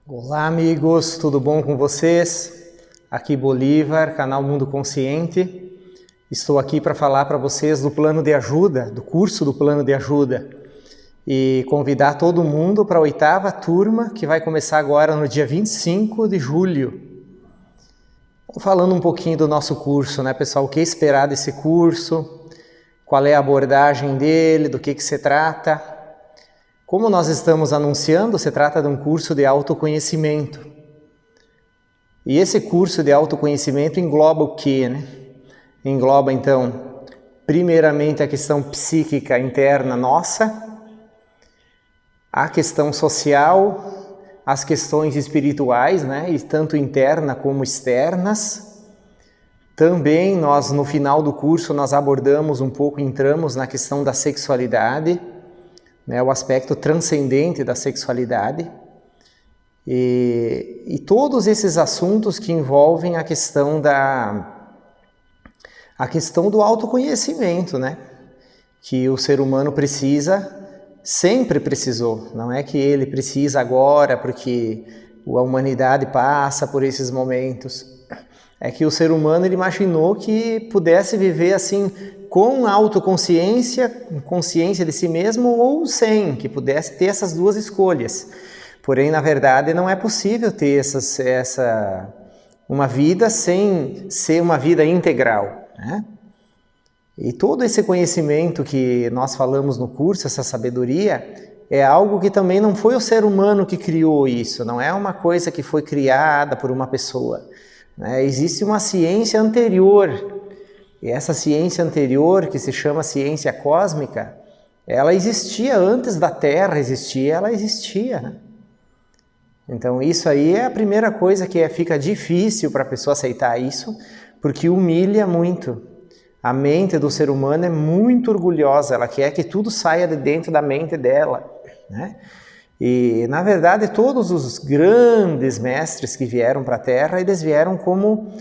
Olá amigos, tudo bom com vocês? Aqui Bolívar, canal Mundo Consciente. Estou aqui para falar para vocês do plano de ajuda, do curso do plano de ajuda e convidar todo mundo para a 8ª turma que vai começar agora no dia 25 de julho. Falando um pouquinho do nosso curso, né pessoal? O que esperar desse curso? Qual é a abordagem dele? Do que se trata? Como nós estamos anunciando, se trata de um curso de autoconhecimento. E esse curso de autoconhecimento engloba o quê, né? Engloba, então, primeiramente a questão psíquica interna nossa, a questão social, as questões espirituais, né? E tanto interna como externas. Também nós, no final do curso, nós abordamos um pouco, entramos na questão da sexualidade, né, o aspecto transcendente da sexualidade e todos esses assuntos que envolvem a questão do autoconhecimento, né, que o ser humano precisa, sempre precisou, não é que ele precisa agora porque a humanidade passa por esses momentos, é que o ser humano ele imaginou que pudesse viver assim com autoconsciência, consciência de si mesmo ou sem, que pudesse ter essas duas escolhas. Porém, na verdade, não é possível ter uma vida sem ser uma vida integral, né? E todo esse conhecimento que nós falamos no curso, essa sabedoria, é algo que também não foi o ser humano que criou isso, não é uma coisa que foi criada por uma pessoa, né? Existe uma ciência anterior. E essa ciência anterior, que se chama ciência cósmica, ela existia antes da Terra existir, ela existia, né? Então isso aí é a primeira coisa que fica difícil para a pessoa aceitar isso, porque humilha muito. A mente do ser humano é muito orgulhosa, ela quer que tudo saia de dentro da mente dela, né? E, na verdade, todos os grandes mestres que vieram para a Terra, eles vieram como,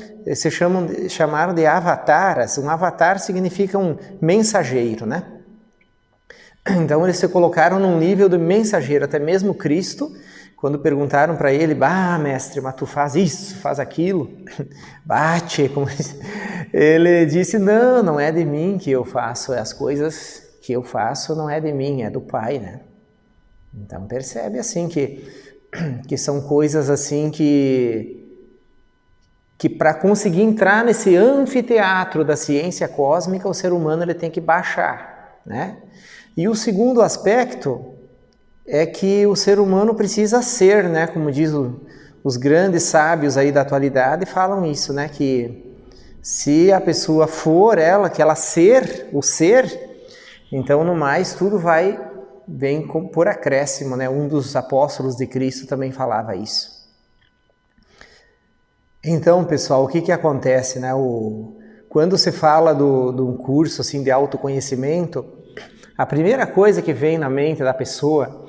chamaram de avataras. Um avatar significa um mensageiro, né? Então, eles se colocaram num nível de mensageiro. Até mesmo Cristo, quando perguntaram para ele, mestre, mas tu faz isso, faz aquilo, bate, ele disse, não é de mim que eu faço, as coisas que eu faço não é de mim, é do Pai, né? Então percebe assim que são coisas assim que para conseguir entrar nesse anfiteatro da ciência cósmica, o ser humano ele tem que baixar, né? E o segundo aspecto é que o ser humano precisa ser, né? Como diz os grandes sábios aí da atualidade falam isso, né? Que se a pessoa for que ela ser, o ser, então no mais tudo vem por acréscimo, né? Um dos apóstolos de Cristo também falava isso. Então, pessoal, o que acontece, né? Quando se fala de um curso assim, de autoconhecimento, a primeira coisa que vem na mente da pessoa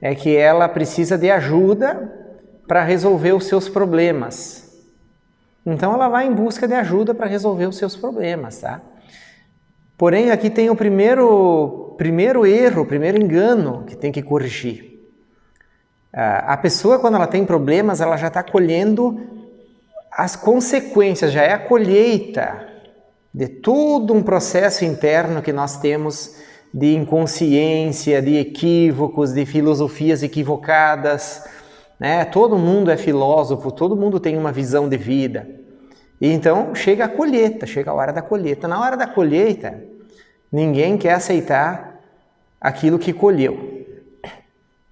é que ela precisa de ajuda para resolver os seus problemas. Então, ela vai em busca de ajuda para resolver os seus problemas, tá? Porém, aqui tem o primeiro erro, o primeiro engano que tem que corrigir. A pessoa, quando ela tem problemas, ela já está colhendo as consequências, já é a colheita de todo um processo interno que nós temos de inconsciência, de equívocos, de filosofias equivocadas, né? Todo mundo é filósofo, todo mundo tem uma visão de vida. E então chega a colheita, chega a hora da colheita. Na hora da colheita, ninguém quer aceitar aquilo que colheu,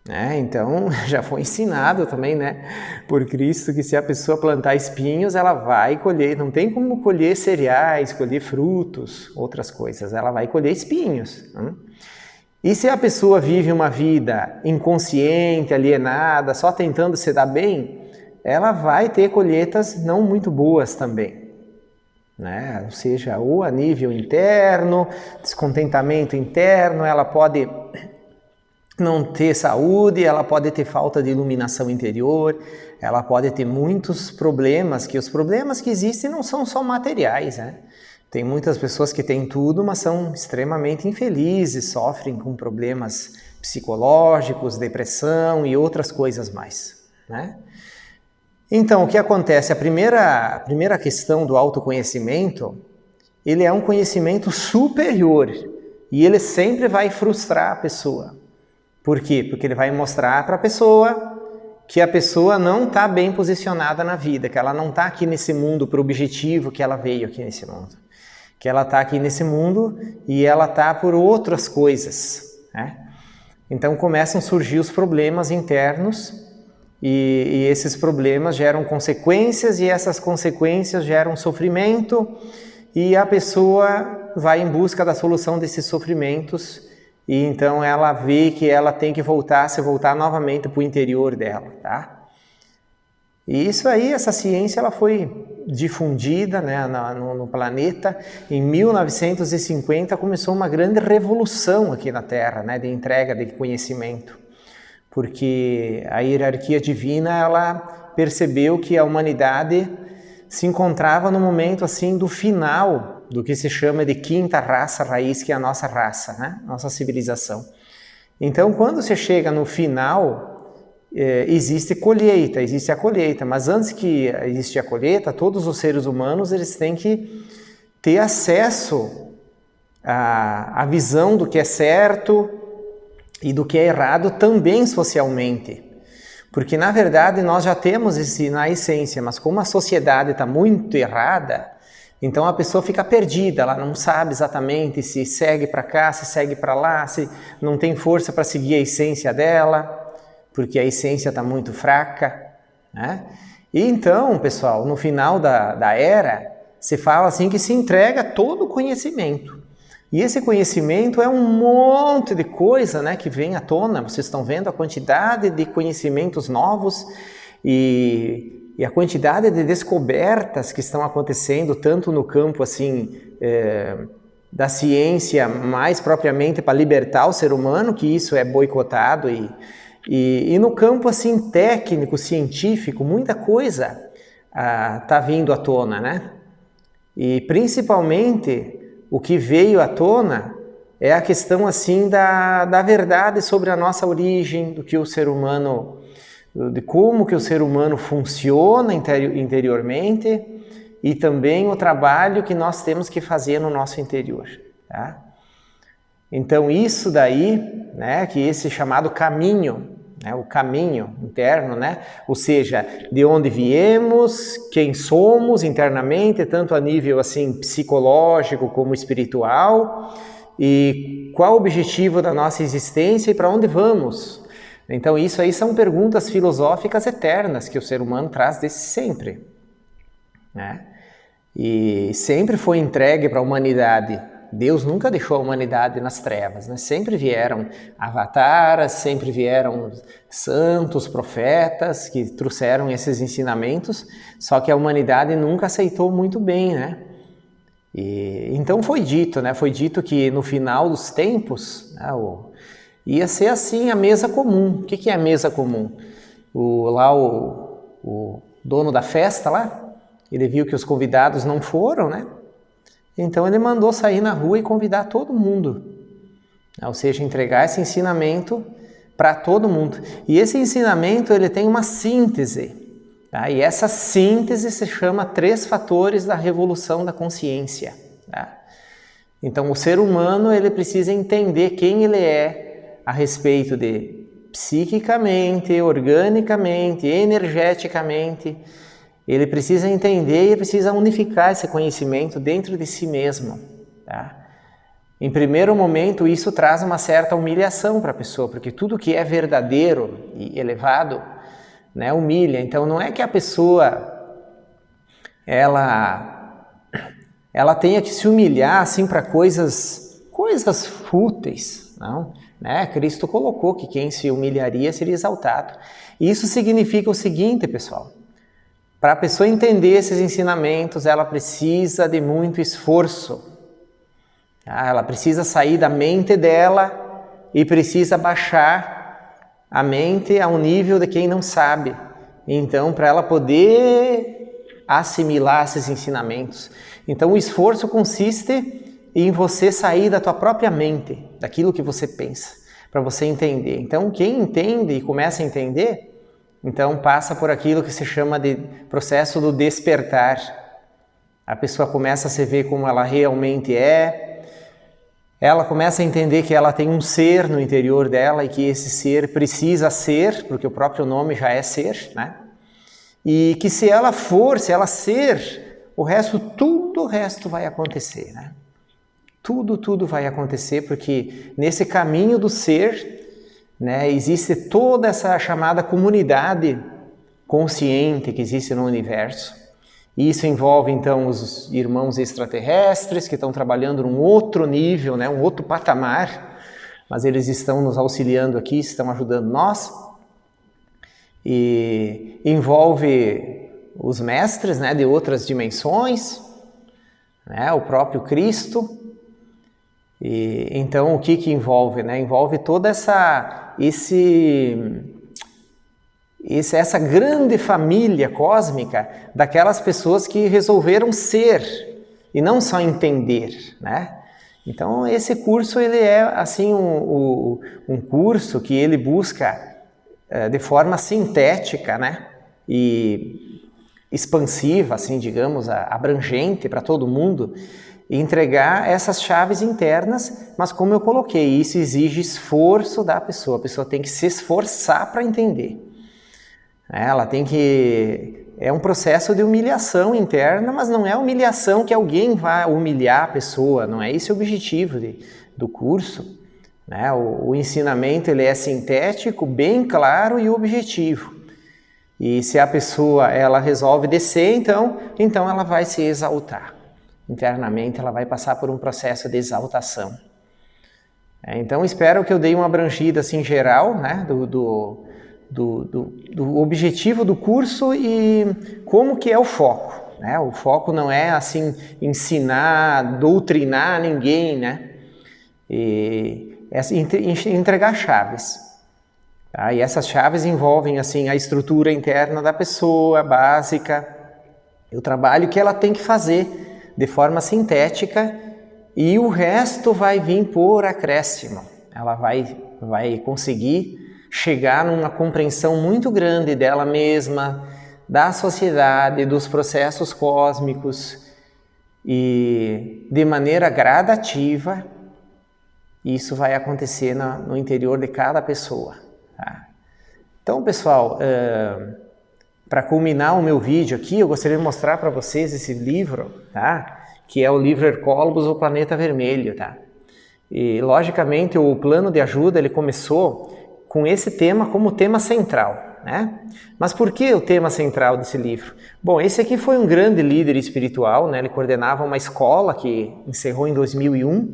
né? Então já foi ensinado também, né, por Cristo, que se a pessoa plantar espinhos, ela vai colher. Não tem como colher cereais, colher frutos, outras coisas. Ela vai colher espinhos, né? E se a pessoa vive uma vida inconsciente, alienada, só tentando se dar bem, ela vai ter colheitas não muito boas também, né? Ou seja, ou a nível interno, descontentamento interno, ela pode não ter saúde, ela pode ter falta de iluminação interior, ela pode ter muitos problemas, que os problemas que existem não são só materiais, né? Tem muitas pessoas que têm tudo, mas são extremamente infelizes, sofrem com problemas psicológicos, depressão e outras coisas mais. né? Então, o que acontece? A primeira questão do autoconhecimento, ele é um conhecimento superior e ele sempre vai frustrar a pessoa. Por quê? Porque ele vai mostrar para a pessoa que a pessoa não está bem posicionada na vida, que ela não está aqui nesse mundo para o objetivo que ela veio aqui nesse mundo. Que ela está aqui nesse mundo e ela está por outras coisas, né? Então começam a surgir os problemas internos e esses problemas geram consequências e essas consequências geram sofrimento e a pessoa vai em busca da solução desses sofrimentos e então ela vê que ela tem que se voltar novamente para o interior dela, tá? E isso aí, essa ciência, ela foi difundida, né, no planeta. Em 1950 começou uma grande revolução aqui na Terra, né, de entrega de conhecimento, porque a hierarquia divina, ela percebeu que a humanidade se encontrava no momento assim do final do que se chama de quinta raça raiz, que é a nossa raça, né, nossa civilização. Então, quando você chega no final, existe a colheita, mas antes que exista a colheita, todos os seres humanos eles têm que ter acesso à visão do que é certo e do que é errado também socialmente. Porque, na verdade, nós já temos isso na essência, mas como a sociedade está muito errada, então a pessoa fica perdida, ela não sabe exatamente se segue para cá, se segue para lá, se não tem força para seguir a essência dela, porque a essência está muito fraca, né? E então, pessoal, no final da era, se fala assim que se entrega todo o conhecimento. E esse conhecimento é um monte de coisa, né, que vem à tona. Vocês estão vendo a quantidade de conhecimentos novos e a quantidade de descobertas que estão acontecendo, tanto no campo assim, da ciência, mais propriamente para libertar o ser humano, que isso é boicotado, e no campo assim técnico, científico, muita coisa tá vindo à tona, né? E principalmente o que veio à tona é a questão assim da verdade sobre a nossa origem, do que o ser humano, de como que o ser humano funciona interiormente e também o trabalho que nós temos que fazer no nosso interior, tá? Então isso daí, né, que esse chamado caminho, né, o caminho interno, né, ou seja, de onde viemos, quem somos internamente, tanto a nível assim psicológico como espiritual, e qual o objetivo da nossa existência e para onde vamos. Então isso aí são perguntas filosóficas eternas que o ser humano traz desde sempre, né? E sempre foi entregue para a humanidade. Deus nunca deixou a humanidade nas trevas, né? Sempre vieram avataras, sempre vieram santos, profetas que trouxeram esses ensinamentos, só que a humanidade nunca aceitou muito bem, né? E então foi dito, né? Foi dito que no final dos tempos, né, ia ser assim a mesa comum. O que é a mesa comum? O dono da festa lá, ele viu que os convidados não foram, né? Então ele mandou sair na rua e convidar todo mundo, ou seja, entregar esse ensinamento para todo mundo. E esse ensinamento ele tem uma síntese, tá? E essa síntese se chama 3 fatores da revolução da consciência, tá? Então o ser humano ele precisa entender quem ele é a respeito de psiquicamente, organicamente, energeticamente. Ele precisa entender e precisa unificar esse conhecimento dentro de si mesmo, tá? Em primeiro momento, isso traz uma certa humilhação para a pessoa, porque tudo que é verdadeiro e elevado, né, humilha. Então, não é que a pessoa ela tenha que se humilhar assim para coisas fúteis, não, né? Cristo colocou que quem se humilharia seria exaltado. E isso significa o seguinte, pessoal. Para a pessoa entender esses ensinamentos, ela precisa de muito esforço. Ela precisa sair da mente dela e precisa baixar a mente ao nível de quem não sabe. Então, para ela poder assimilar esses ensinamentos. Então, o esforço consiste em você sair da tua própria mente, daquilo que você pensa, para você entender. Então, quem entende e começa a entender, então passa por aquilo que se chama de processo do despertar. A pessoa começa a se ver como ela realmente é, ela começa a entender que ela tem um ser no interior dela e que esse ser precisa ser, porque o próprio nome já é ser, né? E que se ela ser, tudo o resto vai acontecer, né? Tudo vai acontecer, porque nesse caminho do ser, né, existe toda essa chamada comunidade consciente que existe no universo. E isso envolve, então, os irmãos extraterrestres que estão trabalhando num outro nível, né, um outro patamar, mas eles estão nos auxiliando aqui, estão ajudando nós. E envolve os mestres, né, de outras dimensões, né, o próprio Cristo. E então o que envolve, né? Envolve toda essa grande família cósmica daquelas pessoas que resolveram ser e não só entender, né? Então esse curso ele é assim um curso que ele busca de forma sintética, né? E expansiva, assim, digamos, abrangente para todo mundo, entregar essas chaves internas, mas como eu coloquei, isso exige esforço da pessoa, a pessoa tem que se esforçar para entender. Ela tem que... É um processo de humilhação interna, mas não é humilhação que alguém vai humilhar a pessoa, não é esse o objetivo do curso. Né? O ensinamento ele é sintético, bem claro e objetivo. E se a pessoa ela resolve descer, então ela vai se exaltar. Internamente ela vai passar por um processo de exaltação. Então espero que eu dei uma abrangida assim geral, né, do objetivo do curso e como que é o foco. Né? O foco não é assim ensinar, doutrinar ninguém, né? E é entregar chaves. Tá? E essas chaves envolvem assim a estrutura interna da pessoa, básica, o trabalho que ela tem que fazer de forma sintética, e o resto vai vir por acréscimo. Ela vai conseguir chegar numa compreensão muito grande dela mesma, da sociedade, dos processos cósmicos, e de maneira gradativa, isso vai acontecer no interior de cada pessoa. Tá? Então, pessoal, para culminar o meu vídeo aqui, eu gostaria de mostrar para vocês esse livro, tá? Que é o livro Hercólogos, o Planeta Vermelho. Tá? E, logicamente, o plano de ajuda ele começou com esse tema como tema central. Né? Mas por que o tema central desse livro? Bom, esse aqui foi um grande líder espiritual, né? Ele coordenava uma escola que encerrou em 2001,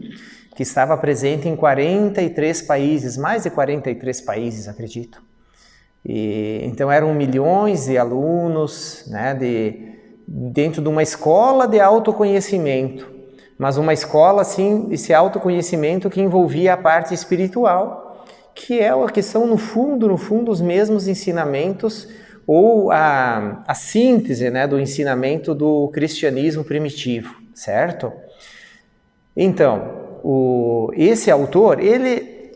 que estava presente em 43 países, mais de 43 países, acredito. E, então eram milhões de alunos, né, dentro de uma escola de autoconhecimento, mas uma escola assim, esse autoconhecimento que envolvia a parte espiritual, que são no fundo os mesmos ensinamentos ou a síntese, né, do ensinamento do cristianismo primitivo, certo? Então, esse autor, ele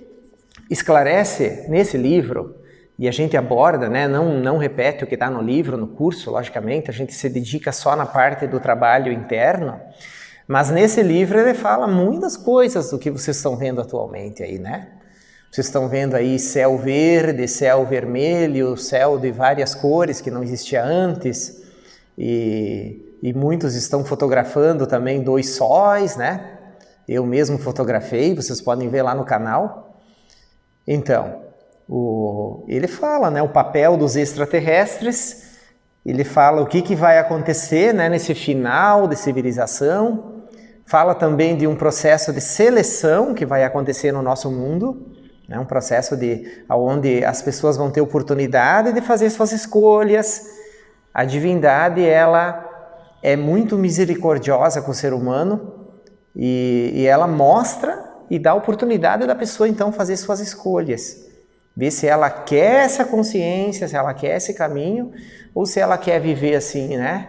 esclarece nesse livro, e a gente aborda, né, não repete o que está no livro, no curso, logicamente, a gente se dedica só na parte do trabalho interno, mas nesse livro ele fala muitas coisas do que vocês estão vendo atualmente aí, né? Vocês estão vendo aí céu verde, céu vermelho, céu de várias cores que não existia antes, e muitos estão fotografando também 2 sóis, né? Eu mesmo fotografei, vocês podem ver lá no canal. Então, ele fala, né, o papel dos extraterrestres, ele fala o que vai acontecer, né, nesse final de civilização, fala também de um processo de seleção que vai acontecer no nosso mundo, né, um processo onde as pessoas vão ter oportunidade de fazer suas escolhas. A divindade ela é muito misericordiosa com o ser humano e ela mostra e dá a oportunidade da pessoa então fazer suas escolhas. Ver se ela quer essa consciência, se ela quer esse caminho, ou se ela quer viver assim, né?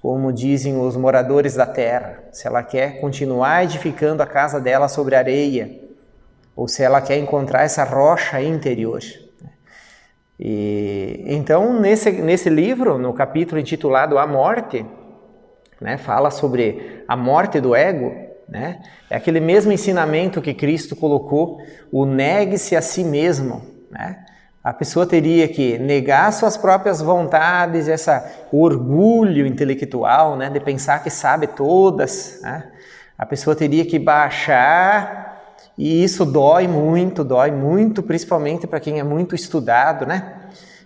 Como dizem os moradores da terra, se ela quer continuar edificando a casa dela sobre areia, ou se ela quer encontrar essa rocha interior. E então nesse livro, no capítulo intitulado A Morte, né, fala sobre a morte do ego, né? É aquele mesmo ensinamento que Cristo colocou, o negue-se a si mesmo, né? A pessoa teria que negar suas próprias vontades, esse orgulho intelectual, né, de pensar que sabe todas, né? A pessoa teria que baixar. E isso dói muito, principalmente para quem é muito estudado, né?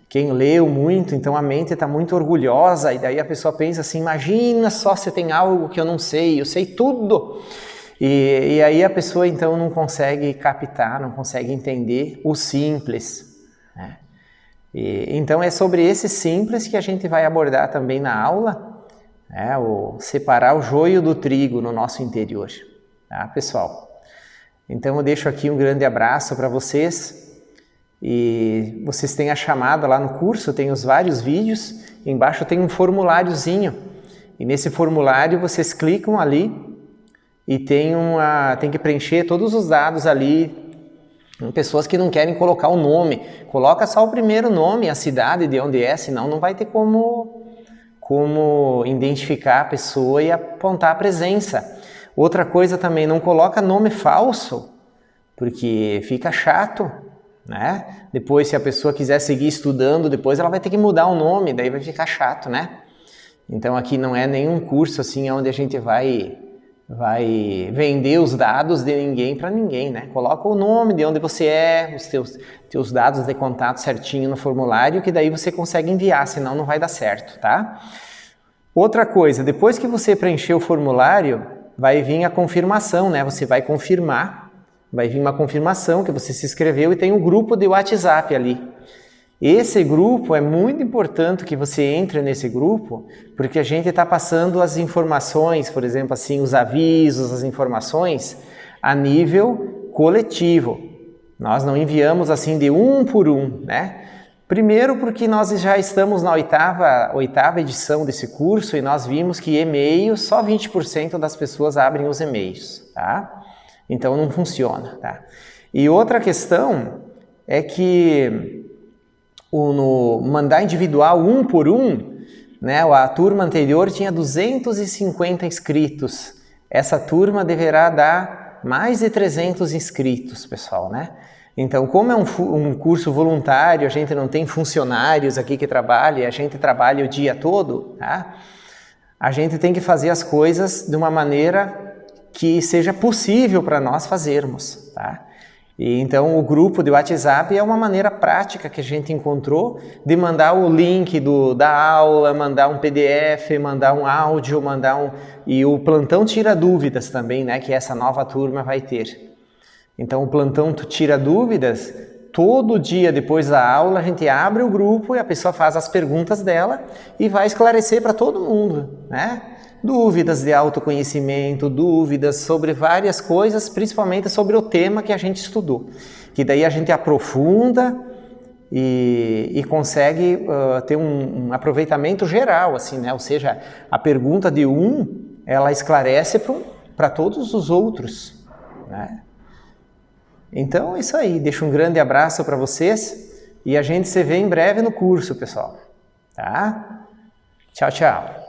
Quem leu muito, então a mente está muito orgulhosa, e daí a pessoa pensa assim, imagina só se tem algo que eu não sei, eu sei tudo. E aí a pessoa então não consegue captar, não consegue entender o simples, né? Então é sobre esse simples que a gente vai abordar também na aula, né? O separar o joio do trigo no nosso interior, tá, pessoal? Então eu deixo aqui um grande abraço para vocês, e vocês têm a chamada lá no curso, tem os vários vídeos, embaixo tem um formuláriozinho, e nesse formulário vocês clicam ali e tem que preencher todos os dados ali. Pessoas que não querem colocar o nome, coloca só o primeiro nome, a cidade de onde é, senão não vai ter como identificar a pessoa e apontar a presença. Outra coisa também, não coloca nome falso, porque fica chato, né? Depois, se a pessoa quiser seguir estudando, depois ela vai ter que mudar o nome, daí vai ficar chato, né? Então aqui não é nenhum curso assim onde a gente vai vender os dados de ninguém para ninguém, né? Coloca o nome, de onde você é, os teus dados de contato certinho no formulário, que daí você consegue enviar, senão não vai dar certo, tá? Outra coisa, depois que você preencher o formulário, vai vir a confirmação, né? Você vai confirmar, vai vir uma confirmação que você se inscreveu e tem um grupo de WhatsApp ali. Esse grupo é muito importante que você entre nesse grupo, porque a gente está passando as informações, por exemplo, assim, os avisos, as informações a nível coletivo. Nós não enviamos assim de um por um, né? Primeiro porque nós já estamos na oitava edição desse curso e nós vimos que e-mail, só 20% das pessoas abrem os e-mails, tá? Então não funciona, tá? E outra questão é que no mandar individual um por um, né, a turma anterior tinha 250 inscritos. Essa turma deverá dar mais de 300 inscritos, pessoal, né? Então, como é um curso voluntário, a gente não tem funcionários aqui que trabalhem, a gente trabalha o dia todo, tá? A gente tem que fazer as coisas de uma maneira que seja possível para nós fazermos, tá? E então o grupo de WhatsApp é uma maneira prática que a gente encontrou de mandar o link da aula, mandar um PDF, mandar um áudio, e o plantão tira dúvidas também, né, que essa nova turma vai ter. Então o plantão tira dúvidas, todo dia depois da aula a gente abre o grupo e a pessoa faz as perguntas dela e vai esclarecer para todo mundo, né? Dúvidas de autoconhecimento, dúvidas sobre várias coisas, principalmente sobre o tema que a gente estudou. Que daí a gente aprofunda e consegue ter um aproveitamento geral, assim, né? Ou seja, a pergunta de ela esclarece para todos os outros, né? Então é isso aí, deixo um grande abraço para vocês e a gente se vê em breve no curso, pessoal. Tá? Tchau, tchau.